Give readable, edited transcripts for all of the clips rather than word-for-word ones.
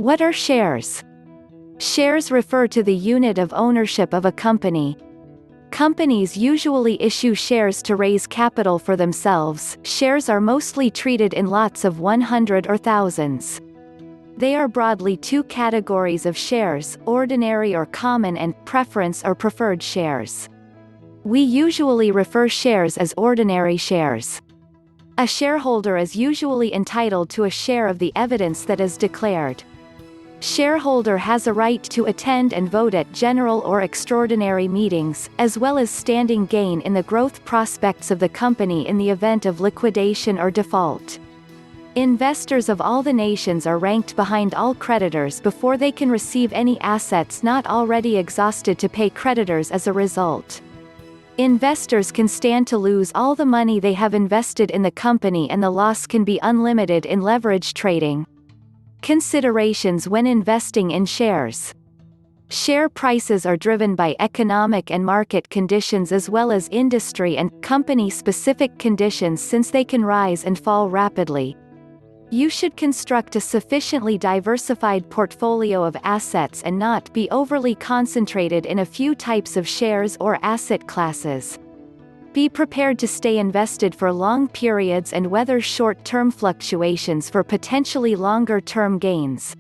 What are shares? Shares refer to the unit of ownership of a company. Companies usually issue shares to raise capital for themselves. Shares are mostly treated in lots of 100 or thousands. They are broadly two categories of shares: ordinary or common and preference or preferred shares. We usually refer shares as ordinary shares. A shareholder is usually entitled to a share of the evidence that is declared. Shareholder has a right to attend and vote at general or extraordinary meetings, as well as standing gain in the growth prospects of the company in the event of liquidation or default. Investors of all the nations are ranked behind all creditors before they can receive any assets not already exhausted to pay creditors as a result. Investors can stand to lose all the money they have invested in the company, and the loss can be unlimited in leverage trading. Considerations when investing in shares. Share prices are driven by economic and market conditions as well as industry and company-specific conditions, since they can rise and fall rapidly. You should construct a sufficiently diversified portfolio of assets and not be overly concentrated in a few types of shares or asset classes. Be prepared to stay invested for long periods and weather short-term fluctuations for potentially longer-term gains.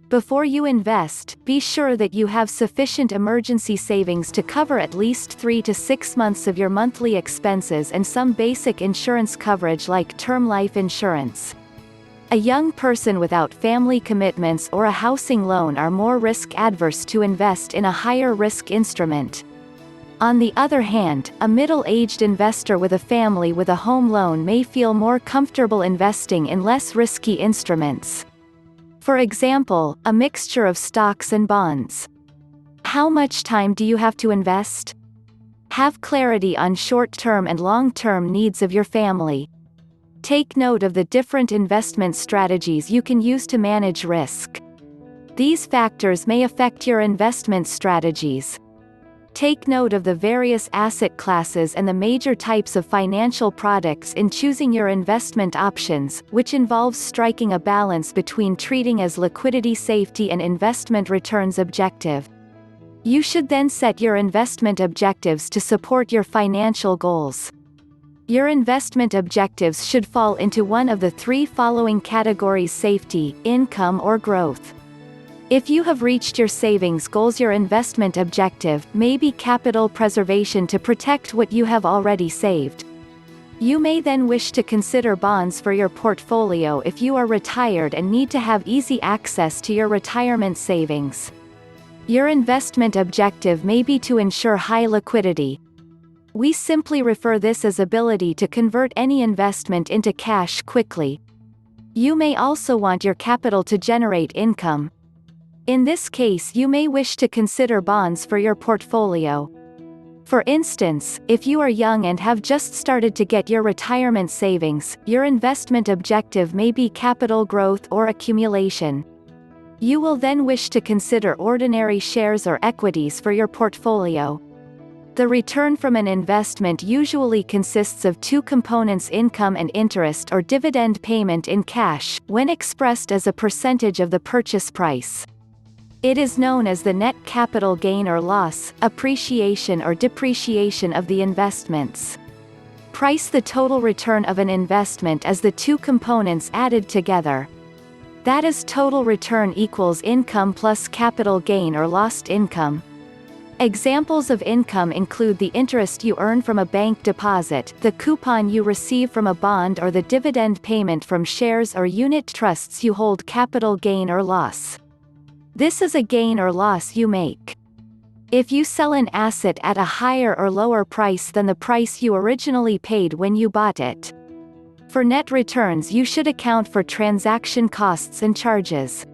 Before you invest, be sure that you have sufficient emergency savings to cover at least 3 to 6 months of your monthly expenses and some basic insurance coverage like term life insurance. A young person without family commitments or a housing loan are more risk-adverse to invest in a higher-risk instrument. On the other hand, a middle-aged investor with a family with a home loan may feel more comfortable investing in less risky instruments. For example, a mixture of stocks and bonds. How much time do you have to invest? Have clarity on short-term and long-term needs of your family. Take note of the different investment strategies you can use to manage risk. These factors may affect your investment strategies. Take note of the various asset classes and the major types of financial products in choosing your investment options, which involves striking a balance between treating as liquidity safety and investment returns objective. You should then set your investment objectives to support your financial goals. Your investment objectives should fall into one of the three following categories: safety, income, or growth. If you have reached your savings goals, your investment objective may be capital preservation to protect what you have already saved. You may then wish to consider bonds for your portfolio if you are retired and need to have easy access to your retirement savings. Your investment objective may be to ensure high liquidity. We simply refer this as ability to convert any investment into cash quickly. You may also want your capital to generate income. In this case, you may wish to consider bonds for your portfolio. For instance, if you are young and have just started to get your retirement savings, your investment objective may be capital growth or accumulation. You will then wish to consider ordinary shares or equities for your portfolio. The return from an investment usually consists of two components: income and interest or dividend payment in cash, when expressed as a percentage of the purchase price. It is known as the net capital gain or loss, appreciation or depreciation of the investments. Price the total return of an investment as the two components added together. That is, total return equals income plus capital gain or lost income. Examples of income include the interest you earn from a bank deposit, the coupon you receive from a bond, or the dividend payment from shares or unit trusts you hold. Capital gain or loss. This is a gain or loss you make if you sell an asset at a higher or lower price than the price you originally paid when you bought it. For net returns, you should account for transaction costs and charges.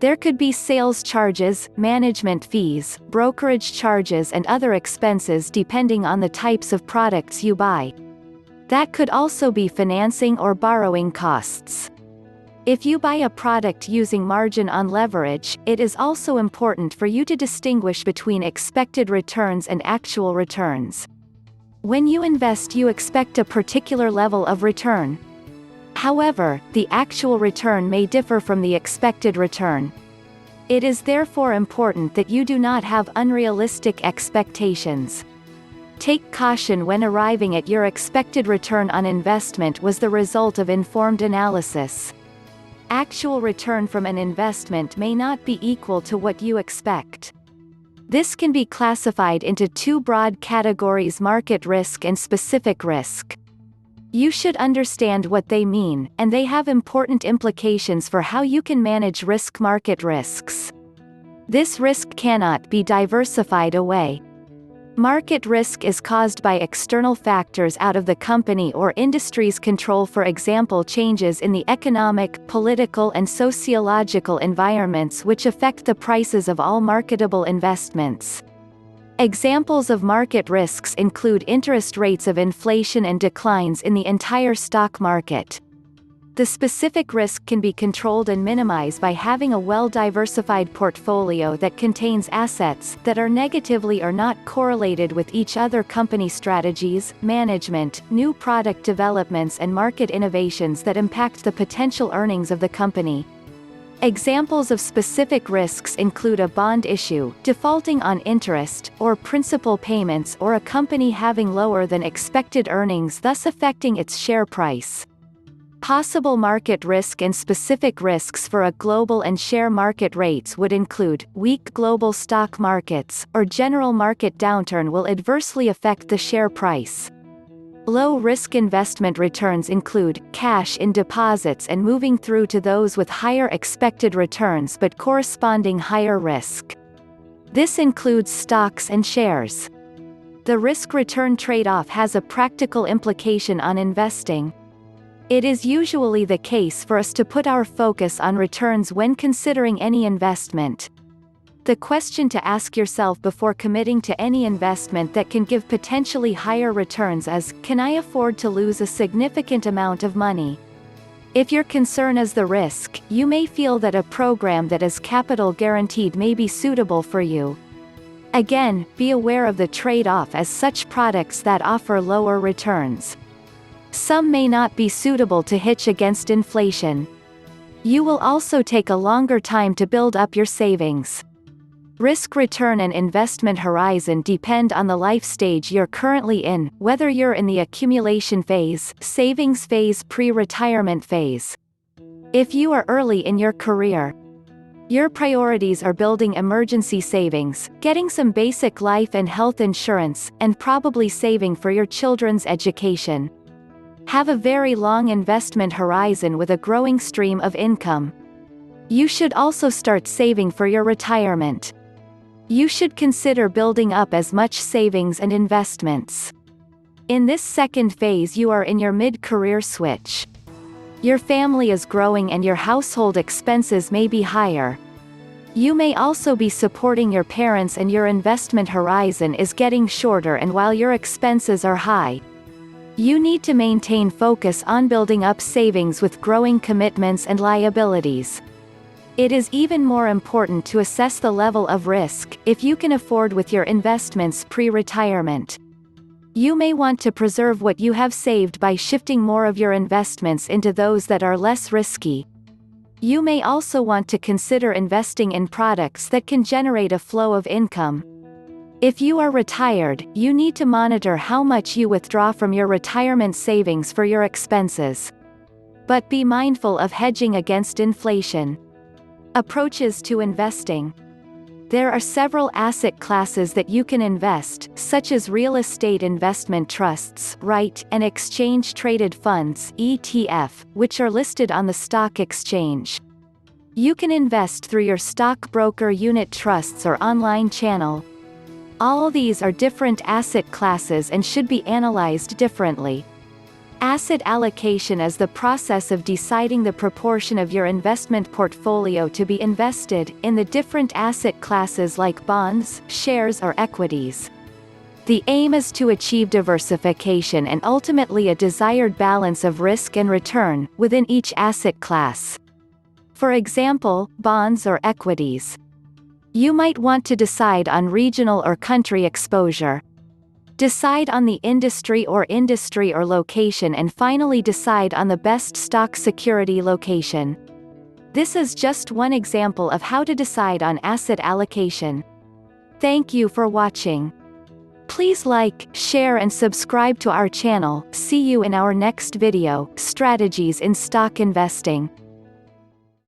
There could be sales charges, management fees, brokerage charges, and other expenses depending on the types of products you buy. That could also be financing or borrowing costs. If you buy a product using margin on leverage, it is also important for you to distinguish between expected returns and actual returns. When you invest, you expect a particular level of return. However, the actual return may differ from the expected return. It is therefore important that you do not have unrealistic expectations. Take caution when arriving at your expected return on investment was the result of informed analysis. Actual return from an investment may not be equal to what you expect. This can be classified into two broad categories: market risk and specific risk. You should understand what they mean, and they have important implications for how you can manage market risks. This risk cannot be diversified away. Market risk is caused by external factors out of the company or industry's control, for example changes in the economic, political and sociological environments which affect the prices of all marketable investments. Examples of market risks include interest rates of inflation and declines in the entire stock market. The specific risk can be controlled and minimized by having a well-diversified portfolio that contains assets that are negatively or not correlated with each other, company strategies, management, new product developments and market innovations that impact the potential earnings of the company. Examples of specific risks include a bond issue, defaulting on interest, or principal payments, or a company having lower than expected earnings thus affecting its share price. Possible market risk and specific risks for a global and share market rates would include, weak global stock markets, or general market downturn will adversely affect the share price. Low-risk investment returns include, cash in deposits and moving through to those with higher expected returns but corresponding higher risk. This includes stocks and shares. The risk-return trade-off has a practical implication on investing. It is usually the case for us to put our focus on returns when considering any investment. The question to ask yourself before committing to any investment that can give potentially higher returns is, can I afford to lose a significant amount of money? If your concern is the risk, you may feel that a program that is capital guaranteed may be suitable for you. Again, be aware of the trade-off as such products that offer lower returns. Some may not be suitable to hedge against inflation. You will also take a longer time to build up your savings. Risk return and investment horizon depend on the life stage you're currently in, whether you're in the accumulation phase, savings phase, pre-retirement phase. If you are early in your career, your priorities are building emergency savings, getting some basic life and health insurance, and probably saving for your children's education. Have a very long investment horizon with a growing stream of income. You should also start saving for your retirement. You should consider building up as much savings and investments. In this second phase, you are in your mid-career switch. Your family is growing and your household expenses may be higher. You may also be supporting your parents and your investment horizon is getting shorter, and while your expenses are high, you need to maintain focus on building up savings with growing commitments and liabilities. It is even more important to assess the level of risk, if you can afford with your investments pre-retirement. You may want to preserve what you have saved by shifting more of your investments into those that are less risky. You may also want to consider investing in products that can generate a flow of income. If you are retired, you need to monitor how much you withdraw from your retirement savings for your expenses. But be mindful of hedging against inflation. Approaches to investing. There are several asset classes that you can invest, such as real estate investment trusts, REIT, and exchange-traded funds (ETF), which are listed on the stock exchange. You can invest through your stockbroker, unit trusts, or online channel. All these are different asset classes and should be analyzed differently. Asset allocation is the process of deciding the proportion of your investment portfolio to be invested in the different asset classes like bonds, shares, or equities. The aim is to achieve diversification and ultimately a desired balance of risk and return within each asset class. For example, bonds or equities. You might want to decide on regional or country exposure. Decide on the industry or location, and finally decide on the best stock security location. This is just one example of how to decide on asset allocation. Thank you for watching. Please like, share and subscribe to our channel. See you in our next video, Strategies in Stock Investing.